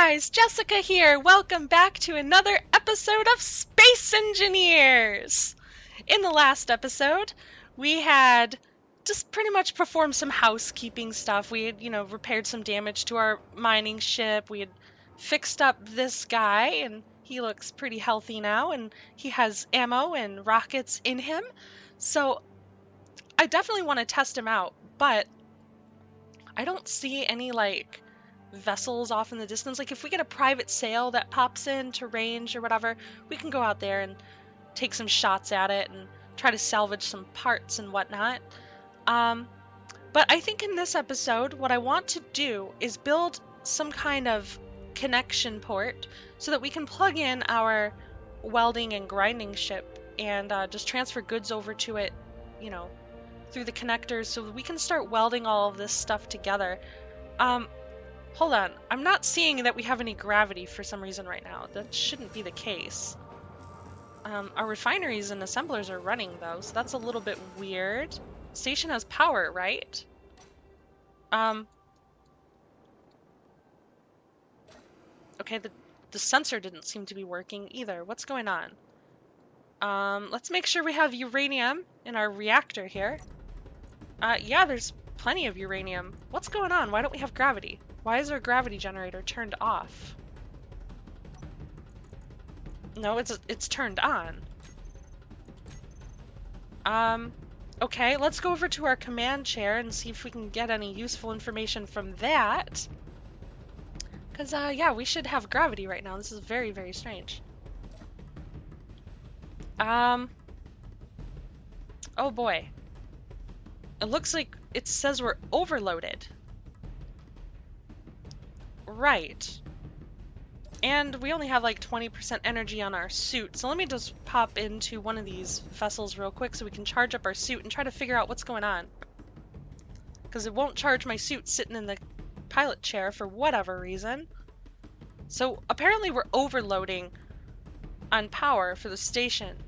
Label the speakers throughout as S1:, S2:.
S1: guys, Jessica here. Welcome back to another episode of Space Engineers. In the last episode, we had just pretty much performed some housekeeping stuff. We had, repaired some damage to our mining ship. We had fixed up this guy, and he looks pretty healthy now, and he has ammo and rockets in him. So I definitely want to test him out, but I don't see any, vessels off in the distance. Like, if we get a private sail that pops into range or whatever, we can go out there and take some shots at it and try to salvage some parts and whatnot. But I think in this episode, what I want to do is build some kind of connection port so that we can plug in our welding and grinding ship and just transfer goods over to it, through the connectors so we can start welding all of this stuff together. Hold on. I'm not seeing that we have any gravity for some reason right now. That shouldn't be the case. Our refineries and assemblers are running, though, so that's a little bit weird. Station has power, right? Okay, the sensor didn't seem to be working either. What's going on? Let's make sure we have uranium in our reactor here. Yeah, there's plenty of uranium. What's going on? Why don't we have gravity? Why is our gravity generator turned off? No, it's turned on. Okay, let's go over to our command chair and see if we can get any useful information from that. Because, yeah, we should have gravity right now. This is very, very strange. Oh boy. It looks like it says we're overloaded. Right. And we only have like 20% energy on our suit, so let me just pop into one of these vessels real quick so we can charge up our suit and try to figure out what's going on. Because it won't charge my suit sitting in the pilot chair for whatever reason. So apparently we're overloading on power for the station.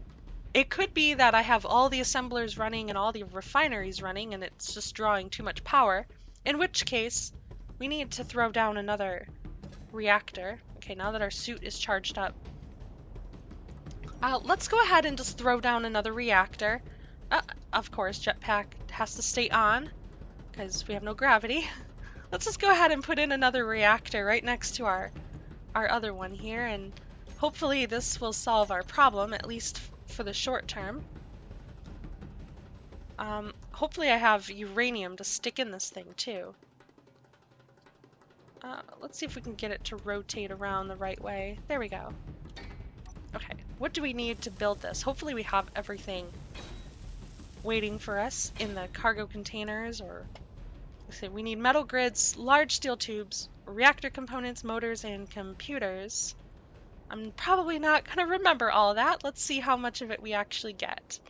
S1: It could be that I have all the assemblers running and all the refineries running and it's just drawing too much power, in which case we need to throw down another reactor. Okay, now that our suit is charged up. Let's go ahead and just throw down another reactor. Of course, jetpack has to stay on, because we have no gravity. Let's just go ahead and put in another reactor right next to our other one here, and hopefully this will solve our problem, at least for the short term. Hopefully I have uranium to stick in this thing, too. Let's see if we can get it to rotate around the right way. There we go. Okay, what do we need to build this? Hopefully we have everything waiting for us in the cargo containers, or let's see, we need metal grids, large steel tubes, reactor components, motors, and computers. I'm probably not going to remember all of that. Let's see how much of it we actually get.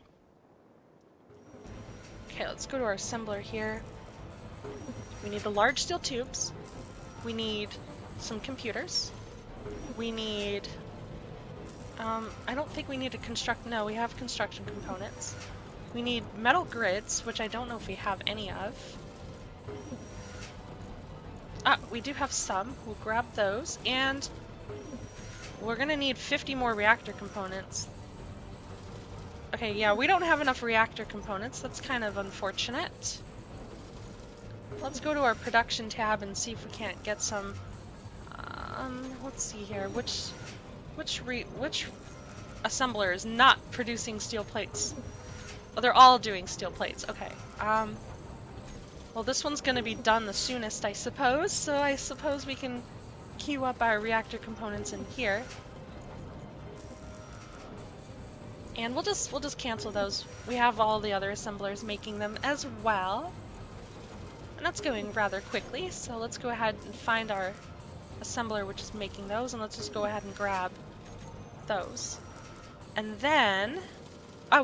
S1: Okay, let's go to our assembler here. We need the large steel tubes. We need some computers. We need... I don't think we need to construct... No, we have construction components. We need metal grids, which I don't know if we have any of. We do have some. We'll grab those. And we're going to need 50 more reactor components. Okay, yeah, we don't have enough reactor components. That's kind of unfortunate. Let's go to our production tab and see if we can't get some, let's see here, which assembler is not producing steel plates? Oh, they're all doing steel plates, okay. Well, this one's gonna be done the soonest, I suppose, so I suppose we can queue up our reactor components in here. And we'll just cancel those. We have all the other assemblers making them as well. And that's going rather quickly, so let's go ahead and find our assembler which is making those, and let's just go ahead and grab those. And then,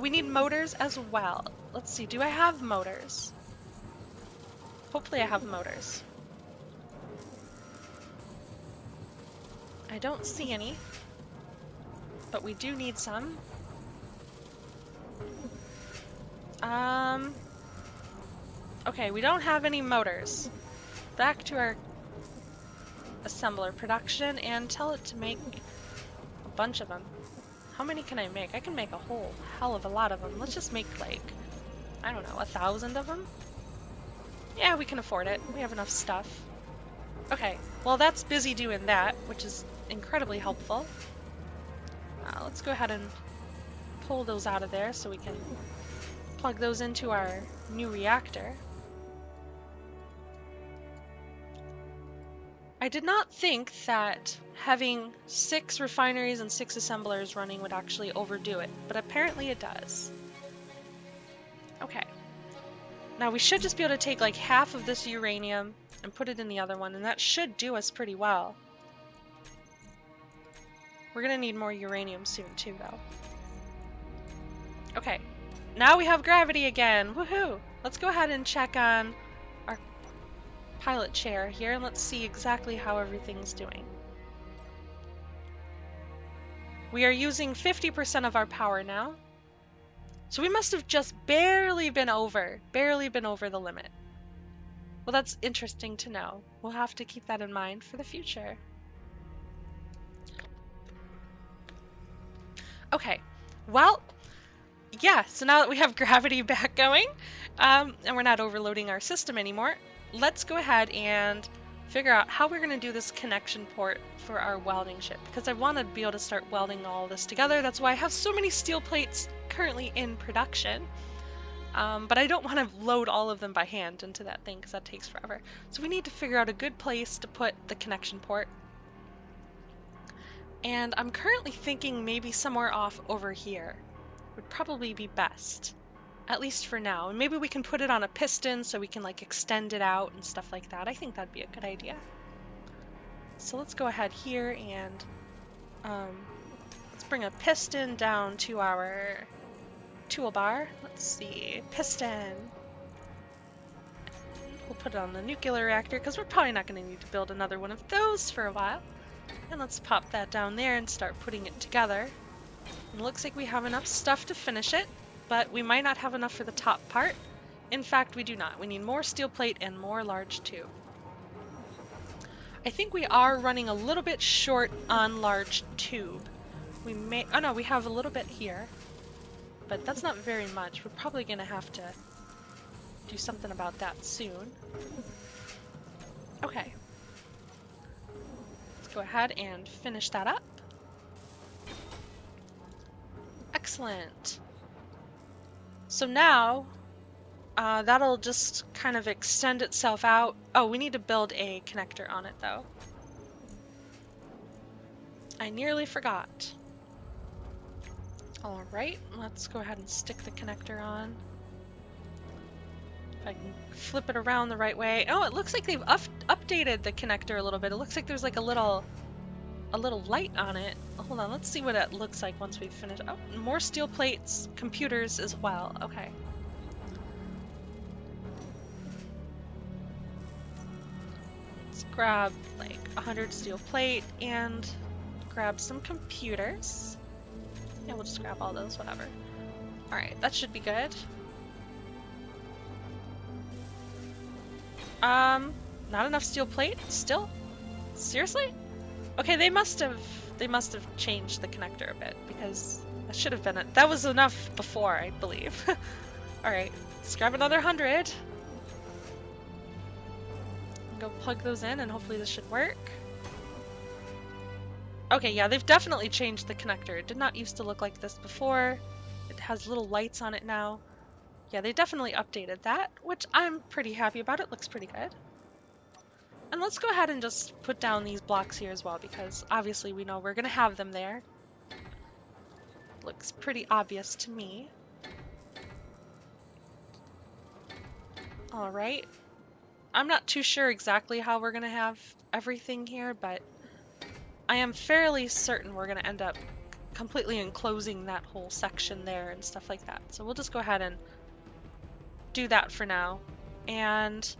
S1: we need motors as well. Let's see, do I have motors? Hopefully I have motors. I don't see any, but we do need some. Okay, we don't have any motors. Back to our assembler production and tell it to make a bunch of them. How many can I make? I can make a whole hell of a lot of them. Let's just make like, I don't know, 1,000 of them? Yeah, we can afford it. We have enough stuff. Okay, well that's busy doing that, which is incredibly helpful. Let's go ahead and pull those out of there so we can plug those into our new reactor. I did not think that having 6 refineries and 6 assemblers running would actually overdo it, but apparently it does. Okay. Now we should just be able to take like half of this uranium and put it in the other one, and that should do us pretty well. We're gonna need more uranium soon too, though. Okay, now we have gravity again! Woohoo! Let's go ahead and check on our pilot chair here, and let's see exactly how everything's doing. We are using 50% of our power now. So we must have just barely been over the limit. Well, that's interesting to know. We'll have to keep that in mind for the future. Okay, well, yeah, so now that we have gravity back going, and we're not overloading our system anymore, let's go ahead and figure out how we're going to do this connection port for our welding ship, because I want to be able to start welding all this together. That's why I have so many steel plates currently in production, but I don't want to load all of them by hand into that thing because that takes forever. So we need to figure out a good place to put the connection port, and I'm currently thinking maybe somewhere off over here would probably be best, at least for now. And maybe we can put it on a piston so we can like extend it out and stuff like that. I think that'd be a good idea. So let's go ahead here and let's bring a piston down to our toolbar. Let's see, piston. We'll put it on the nuclear reactor because we're probably not going to need to build another one of those for a while. And let's pop that down there and start putting it together. It looks like we have enough stuff to finish it, but we might not have enough for the top part. In fact, we do not. We need more steel plate and more large tube. I think we are running a little bit short on large tube. We may, oh no, we have a little bit here, but that's not very much. We're probably going to have to do something about that soon. Okay. Let's go ahead and finish that up. Excellent. So now, that'll just kind of extend itself out. Oh, we need to build a connector on it though. I nearly forgot. Alright, let's go ahead and stick the connector on. If I can flip it around the right way. Oh, it looks like they've updated the connector a little bit. It looks like there's like a little light on it. Hold on, let's see what it looks like once we've finished. Oh, more steel plates, computers as well. Okay. Let's grab like 100 steel plate and grab some computers. Yeah, we'll just grab all those, whatever. Alright, that should be good. Not enough steel plate still? Seriously? Okay, they must have changed the connector a bit, because that should have been it. That was enough before, I believe. Alright, let's grab another 100. Go plug those in and hopefully this should work. Okay, yeah, they've definitely changed the connector. It did not used to look like this before. It has little lights on it now. Yeah, they definitely updated that, which I'm pretty happy about. It looks pretty good. And let's go ahead and just put down these blocks here as well, because obviously we know we're going to have them there. Looks pretty obvious to me. Alright. I'm not too sure exactly how we're going to have everything here, but I am fairly certain we're going to end up completely enclosing that whole section there and stuff like that. So we'll just go ahead and do that for now. And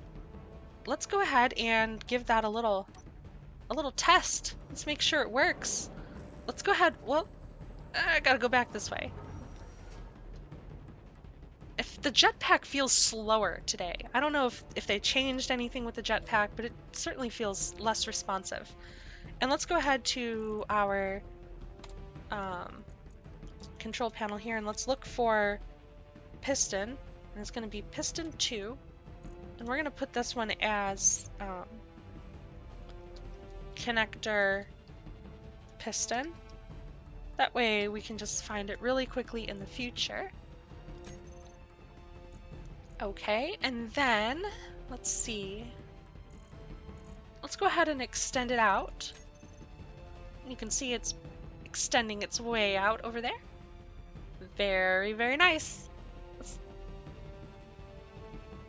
S1: let's go ahead and give that a little test. Let's make sure it works. Let's go ahead. Well, I gotta go back this way. If the jetpack feels slower today. I don't know if they changed anything with the jetpack, but it certainly feels less responsive. And let's go ahead to our control panel here, and let's look for piston. And it's going to be piston 2. And we're going to put this one as connector piston. That way we can just find it really quickly in the future. Okay, and then, let's see. Let's go ahead and extend it out. You can see it's extending its way out over there. Very, very nice.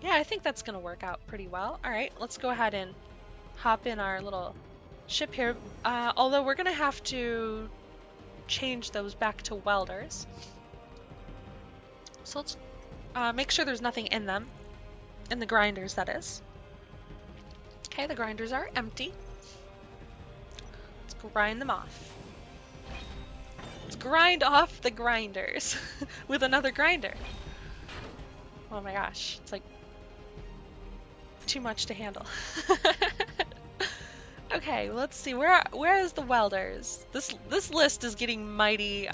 S1: Yeah, I think that's gonna work out pretty well. All right, let's go ahead and hop in our little ship here. Although we're gonna have to change those back to welders. So let's make sure there's nothing in them. In the grinders, that is. Okay, the grinders are empty. Let's grind them off. Let's grind off the grinders with another grinder. Oh my gosh, it's like too much to handle. Okay, let's see. Where is the welders? This list is getting mighty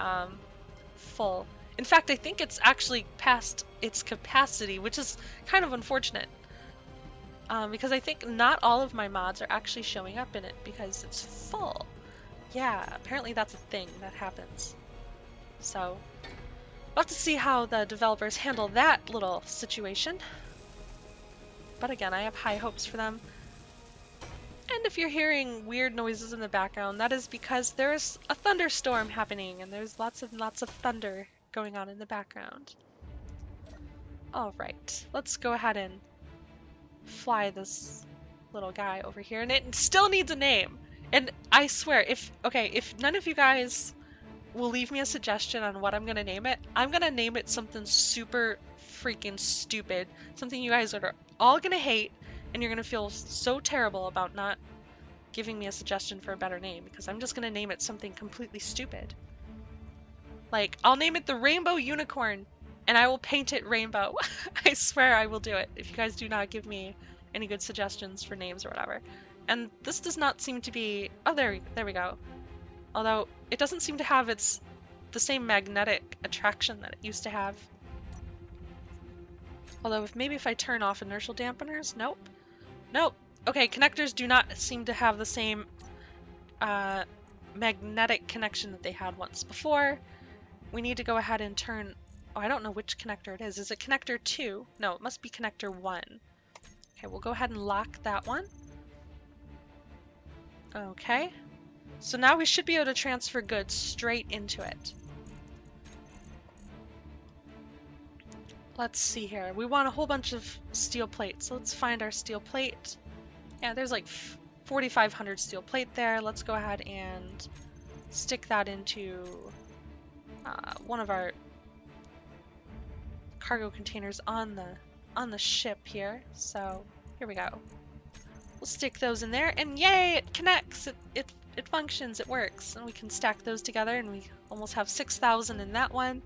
S1: full. In fact, I think it's actually past its capacity, which is kind of unfortunate. Because I think not all of my mods are actually showing up in it because it's full. Yeah, apparently that's a thing that happens. So, we'll have to see how the developers handle that little situation. But again, I have high hopes for them. And if you're hearing weird noises in the background, that is because there's a thunderstorm happening and there's lots of thunder going on in the background. Alright, let's go ahead and fly this little guy over here, and it still needs a name. And I swear, if none of you guys will leave me a suggestion on what I'm gonna name it, I'm gonna name it something super freaking stupid, something you guys are all gonna hate, and you're gonna feel so terrible about not giving me a suggestion for a better name, because I'm just gonna name it something completely stupid. Like, I'll name it the Rainbow Unicorn, and I will paint it rainbow. I swear I will do it if you guys do not give me any good suggestions for names or whatever. And this does not seem to be... Oh, there we go. Although, it doesn't seem to have the same magnetic attraction that it used to have. Although, maybe if I turn off inertial dampeners? Nope. Nope. Okay, connectors do not seem to have the same magnetic connection that they had once before. We need to go ahead and turn... Oh, I don't know which connector it is. Is it connector 2? No, it must be connector 1. Okay, we'll go ahead and lock that one. Okay. So now we should be able to transfer goods straight into it. Let's see here. We want a whole bunch of steel plates. So let's find our steel plate. Yeah, there's like 4,500 steel plate there. Let's go ahead and stick that into one of our cargo containers on the ship here. So here we go. We'll stick those in there, and yay, it connects. It functions. It works, and we can stack those together, and we almost have 6,000 in that one.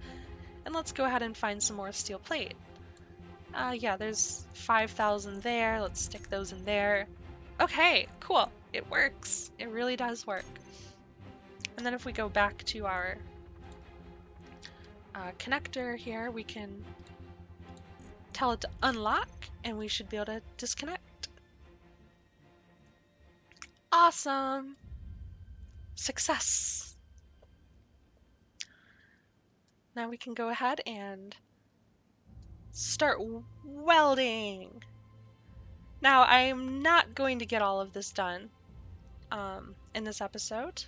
S1: And let's go ahead and find some more steel plate. Yeah, there's 5,000 there. Let's stick those in there. Okay, cool. It works. It really does work. And then if we go back to our connector here, we can tell it to unlock, and we should be able to disconnect. Awesome! Success! Now we can go ahead and start welding. Now, I'm not going to get all of this done in this episode.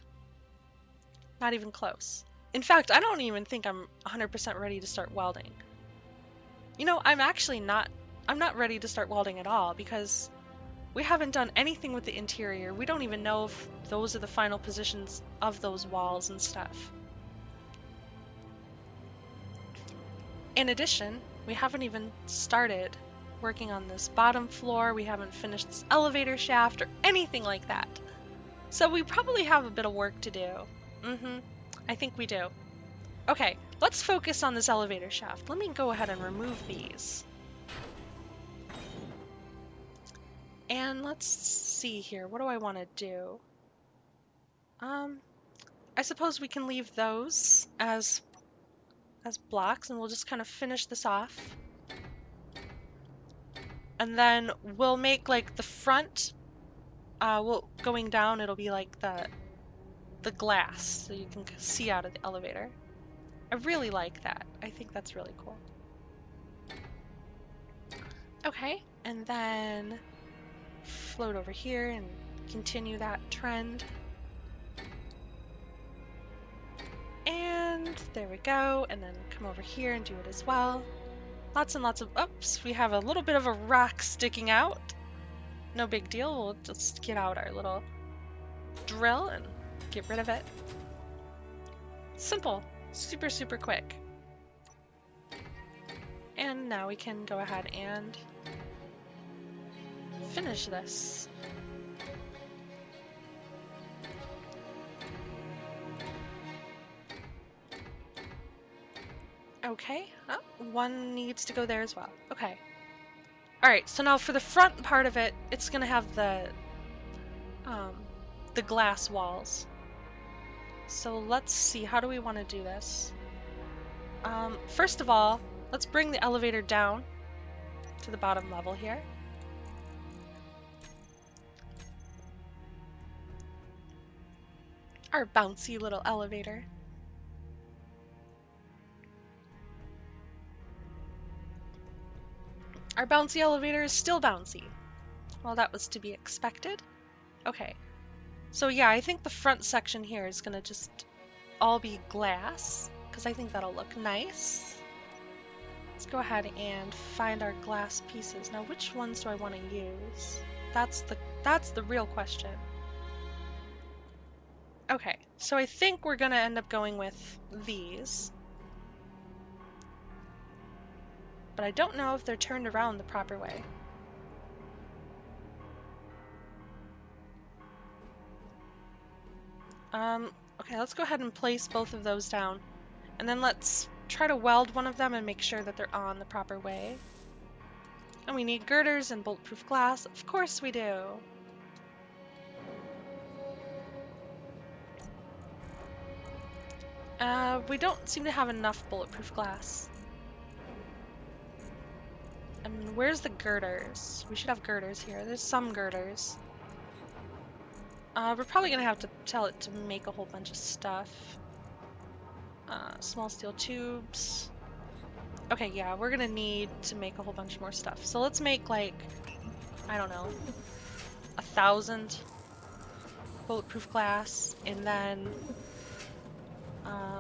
S1: Not even close. In fact, I don't even think I'm 100% ready to start welding. You know, I'm not ready to start welding at all, because we haven't done anything with the interior. We don't even know if those are the final positions of those walls and stuff. In addition, we haven't even started working on this bottom floor. We haven't finished this elevator shaft or anything like that. So we probably have a bit of work to do. I think we do. Okay, let's focus on this elevator shaft. Let me go ahead and remove these. And let's see here. What do I want to do? I suppose we can leave those as blocks, and we'll just kind of finish this off. And then we'll make like the front, going down, it'll be like the glass, so you can see out of the elevator. I really like that. I think that's really cool. Okay, and then float over here and continue that trend. And there we go, and then come over here and do it as well. Lots and lots of, oops, we have a little bit of a rock sticking out. No big deal, we'll just get out our little drill and get rid of it. Simple, super, super quick. And now we can go ahead and finish this. Okay, oh, one needs to go there as well. Okay. Alright, so now for the front part of it, it's gonna have the glass walls. So let's see, how do we want to do this? First of all, let's bring the elevator down to the bottom level here. Our bouncy little elevator. Our bouncy elevator is still bouncy. Well, that was to be expected. Okay. So yeah, I think the front section here is gonna just all be glass, because I think that'll look nice. Let's go ahead and find our glass pieces. Now, which ones do I want to use? That's the real question. Okay, so I think we're gonna end up going with these. But I don't know if they're turned around the proper way. Okay, let's go ahead and place both of those down. And then let's try to weld one of them and make sure that they're on the proper way. And we need girders and bulletproof glass. Of course we do. We don't seem to have enough bulletproof glass. And where's the girders? We should have girders here. There's some girders. We're probably gonna have to tell it to make a whole bunch of stuff. Small steel tubes. Okay, yeah, we're gonna need to make a whole bunch more stuff. So let's make like, I don't know, 1,000 bulletproof glass, and then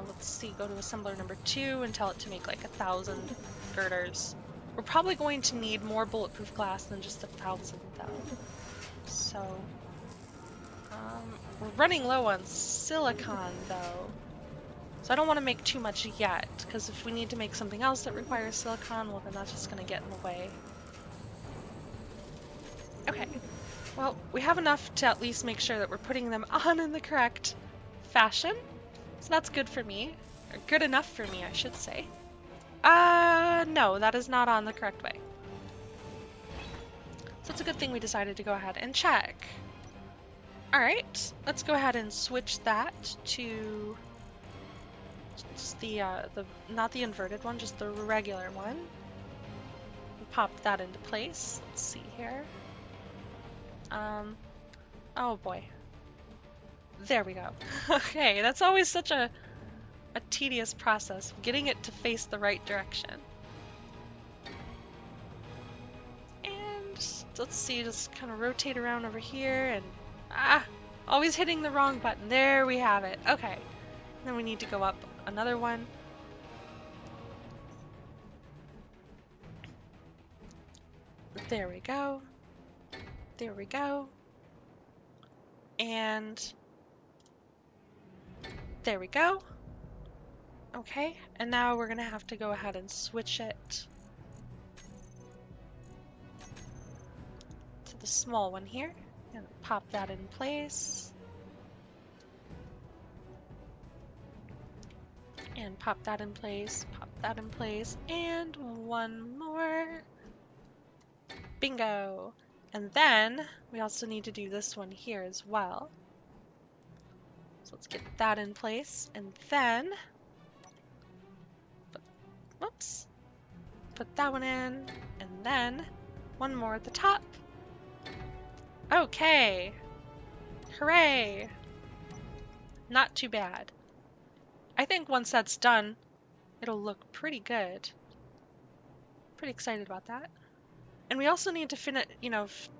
S1: let's see, go to assembler number 2 and tell it to make like 1,000 girders. We're probably going to need more bulletproof glass than just 1,000 though. So, we're running low on silicon though. So I don't want to make too much yet, because if we need to make something else that requires silicon, well then that's just going to get in the way. Okay, well, we have enough to at least make sure that we're putting them on in the correct fashion. So that's good for me. Or good enough for me, I should say. No, that is not on the correct way. So it's a good thing we decided to go ahead and check. Alright, let's go ahead and switch that to just the not the inverted one, just the regular one. Pop that into place. Let's see here. Oh boy. There we go. Okay, that's always such a tedious process, getting it to face the right direction. And let's see, just kind of rotate around over here and always hitting the wrong button. There we have it. Okay. And then we need to go up another one. There we go. There we go. And there we go. Okay, and now we're gonna have to go ahead and switch it to the small one here and pop that in place. And And pop that in place, pop that in place, and one more. Bingo! And then we also need to do this one here as well. So let's get that in place, and then, whoops, put that one in, and then one more at the top. Okay! Hooray! Not too bad. I think once that's done, it'll look pretty good. Pretty excited about that. And we also need to finish,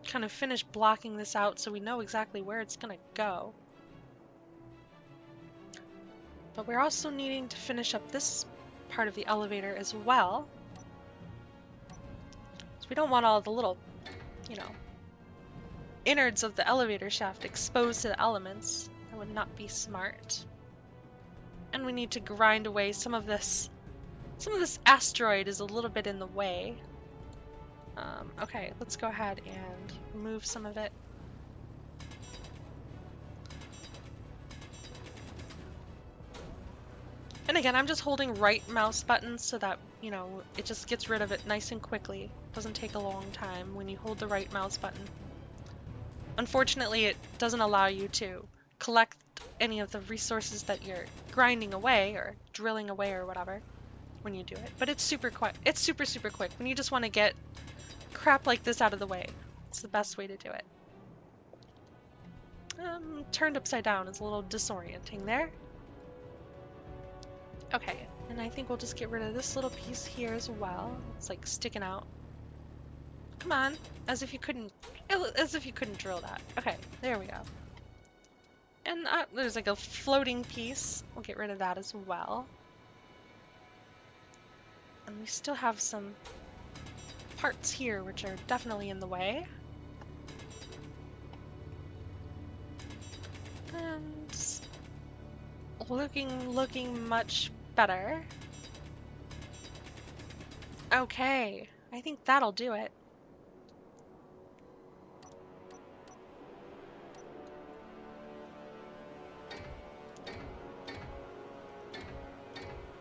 S1: kind of finish blocking this out so we know exactly where it's gonna go. But we're also needing to finish up this part of the elevator as well. So we don't want all the little, innards of the elevator shaft exposed to the elements. That would not be smart. And we need to grind away some of this. Some of this asteroid is a little bit in the way. Okay, let's go ahead and remove some of it. And again, I'm just holding right mouse button so that, it just gets rid of it nice and quickly. It doesn't take a long time when you hold the right mouse button. Unfortunately, it doesn't allow you to collect any of the resources that you're grinding away or drilling away or whatever when you do it. But it's super quick. It's super, super quick when you just want to get crap like this out of the way. It's the best way to do it. Turned upside down is a little disorienting there. Okay, and I think we'll just get rid of this little piece here as well. It's like sticking out. Come on, as if you couldn't drill that. Okay, there we go. And there's like a floating piece. We'll get rid of that as well. And we still have some parts here which are definitely in the way. And looking much better. Okay, I think that'll do it.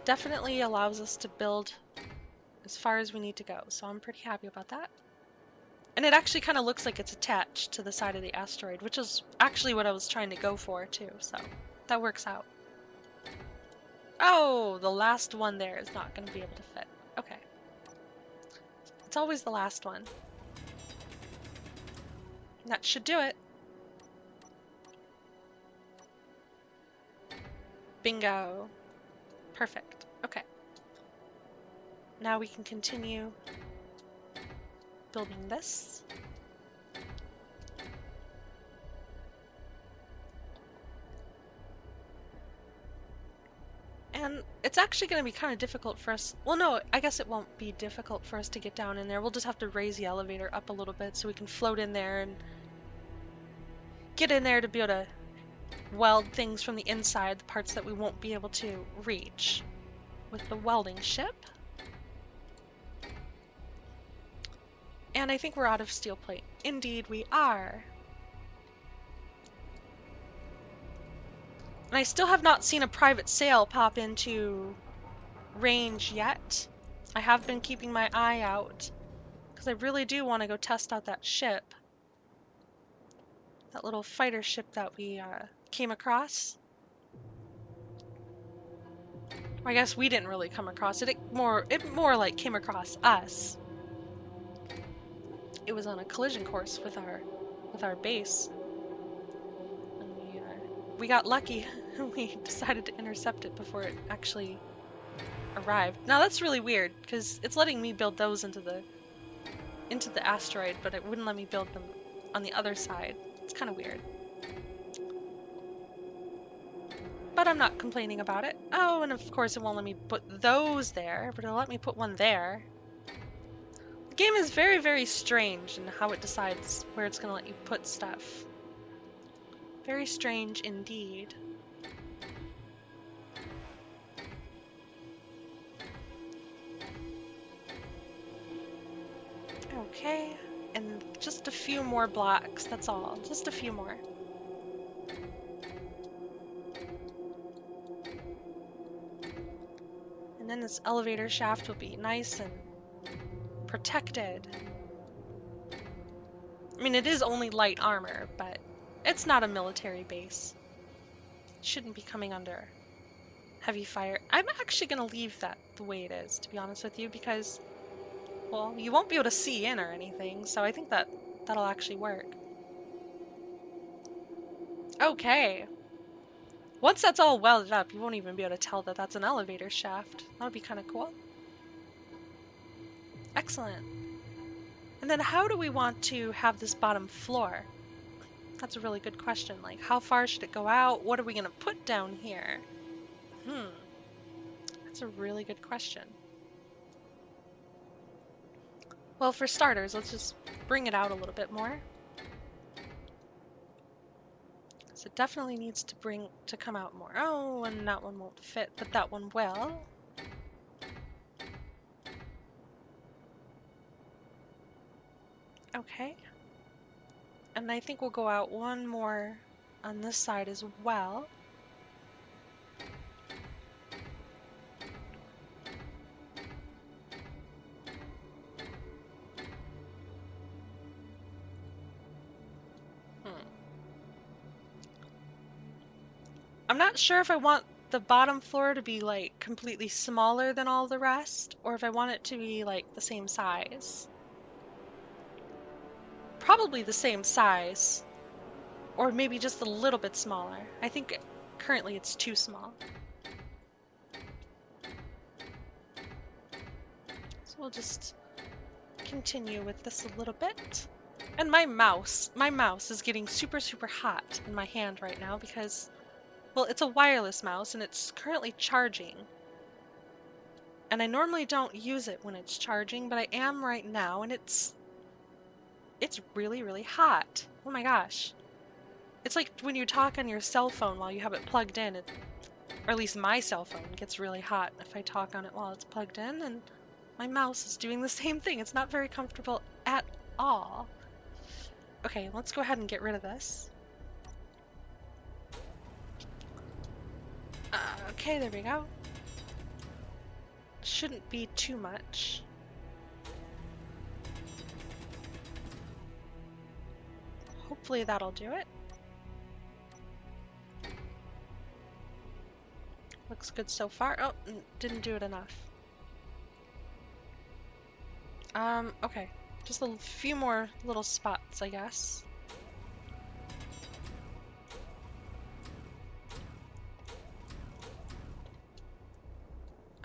S1: Definitely allows us to build as far as we need to go, so I'm pretty happy about that. And it actually kind of looks like it's attached to the side of the asteroid, which is actually what I was trying to go for too, so that works out. Oh, the last one there is not going to be able to fit. Okay. It's always the last one. That should do it. Bingo. Perfect. Okay. Now we can continue building this. And it's actually going to be kind of difficult for us. Well, no, I guess it won't be difficult for us to get down in there. We'll just have to raise the elevator up a little bit so we can float in there and get in there to be able to weld things from the inside, the parts that we won't be able to reach with the welding ship. And I think we're out of steel plate. Indeed, we are. And I still have not seen a private sale pop into range yet. I have been keeping my eye out because I really do want to go test out that ship. That little fighter ship that we came across. I guess we didn't really come across it. It more like came across us. It was on a collision course with our base. And we got lucky. We decided to intercept it before it actually arrived. Now that's really weird because it's letting me build those into the asteroid, but it wouldn't let me build them on the other side. It's kind of weird. But I'm not complaining about it. Oh, and of course it won't let me put those there, but it'll let me put one there. The game is very, very strange in how it decides where it's going to let you put stuff. Very strange indeed. Okay, and just a few more blocks, that's all. Just a few more. then this elevator shaft will be nice and protected. I mean, it is only light armor, but it's not a military base. Shouldn't be coming under heavy fire. I'm actually going to leave that the way it is, to be honest with you, because, well, you won't be able to see in or anything, so I think that'll actually work. Okay. Once that's all welded up, you won't even be able to tell that that's an elevator shaft. That'll be kind of cool. Excellent. And then how do we want to have this bottom floor? That's a really good question. Like, how far should it go out? What are we going to put down here? That's a really good question. Well, for starters, let's just bring it out a little bit more. So it definitely needs to come out more. Oh, and that one won't fit, but that one will. Okay. And I think we'll go out one more on this side as well. I'm not sure if I want the bottom floor to be like completely smaller than all the rest, or if I want it to be like the same size. Probably the same size, or maybe just a little bit smaller. I think currently it's too small. So we'll just continue with this a little bit. And my mouse is getting super, super hot in my hand right now because, well, it's a wireless mouse and it's currently charging. And I normally don't use it when it's charging, but I am right now, and it's really, really hot. Oh my gosh. It's like when you talk on your cell phone while you have it plugged in, or at least my cell phone gets really hot if I talk on it while it's plugged in, and my mouse is doing the same thing. It's not very comfortable at all. Okay, let's go ahead and get rid of this. Okay, there we go. Shouldn't be too much. Hopefully that'll do it. Looks good so far. Oh, didn't do it enough. Okay. Just a few more little spots, I guess.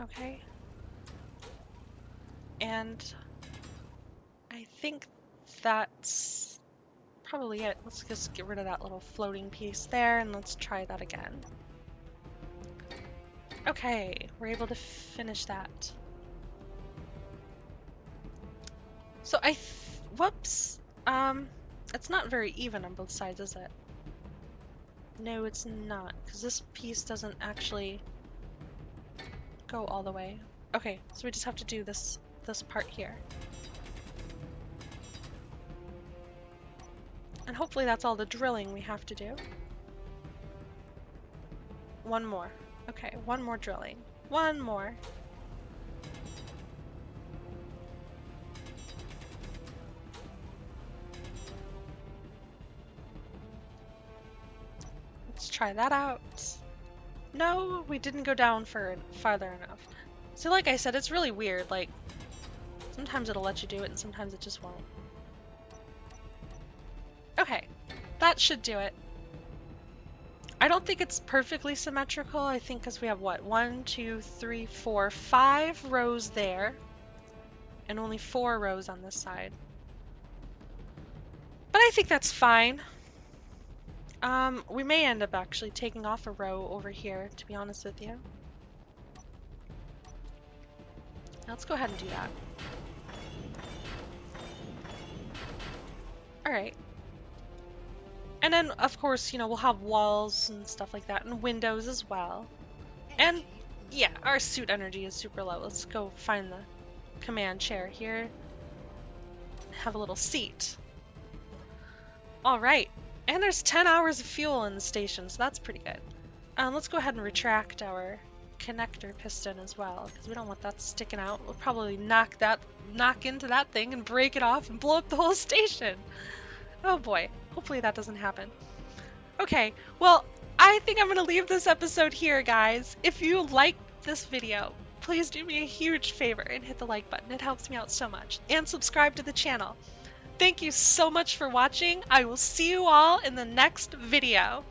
S1: Okay. And I think that's probably it. Let's just get rid of that little floating piece there, and let's try that again. Okay, we're able to finish that. So whoops. It's not very even on both sides, is it? No, it's not, because this piece doesn't actually go all the way. Okay, so we just have to do this part here. And hopefully that's all the drilling we have to do. One more. Okay, one more drilling. One more. Let's try that out. No, we didn't go down farther enough. So like I said, it's really weird. Like, sometimes it'll let you do it and sometimes it just won't. Okay, that should do it. I don't think it's perfectly symmetrical. I think because we have what? 1, 2, 3, 4, 5 rows there. And only 4 rows on this side. But I think that's fine. We may end up actually taking off a row over here, to be honest with you. Let's go ahead and do that. Alright. And then, of course, you know, we'll have walls and stuff like that, and windows as well. And, yeah, our suit energy is super low. Let's go find the command chair here. Have a little seat. Alright. And there's 10 hours of fuel in the station, so that's pretty good. Let's go ahead and retract our connector piston as well, because we don't want that sticking out. We'll probably knock into that thing and break it off and blow up the whole station. Oh boy, hopefully that doesn't happen. Okay, well, I think I'm gonna leave this episode here, guys. If you liked this video, please do me a huge favor and hit the like button. It helps me out so much. And subscribe to the channel. Thank you so much for watching. I will see you all in the next video.